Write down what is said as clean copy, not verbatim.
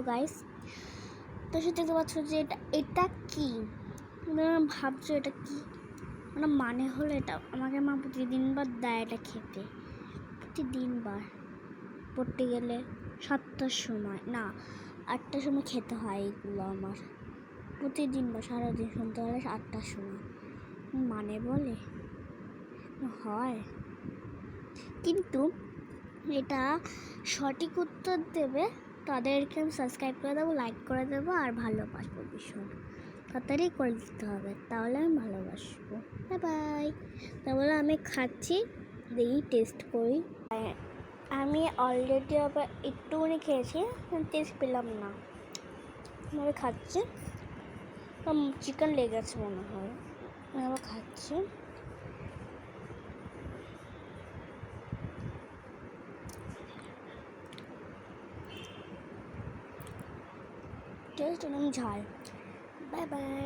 Hello guys, তো সে দেখতে পাচ্ছ যে এটা কি ভাবছো এটা কি মানে হলো এটা আমাকে মা প্রতিদিনবার দেয় এটা খেতে। প্রতিদিনবার পড়তে গেলে 7টার সময় না 8টার সময় খেতে হয় এগুলো আমার প্রতিদিনবার সারাদিন শুনতে হলে 8টার সময় মানে বলে হয়। কিন্তু এটা সঠিক উত্তর দেবে তাদেরকে আমি সাবস্ক্রাইব করে দেবো, লাইক করে দেবো আর ভালোবাসবো ভীষণ। তাড়াতাড়ি করে দিতে হবে, তাহলে আমি ভালোবাসবো। Bye bye. তাহলে আমি খাচ্ছি, দেখি টেস্ট করি। আমি অলরেডি আবার একটুখানি খেয়েছি, টেস্ট পেলাম না। আমি খাচ্ছি, চিকেন লেগেছে মনে হয়। আমি আবার খাচ্ছি। টেস্ট একদম ঝাল। Bye bye.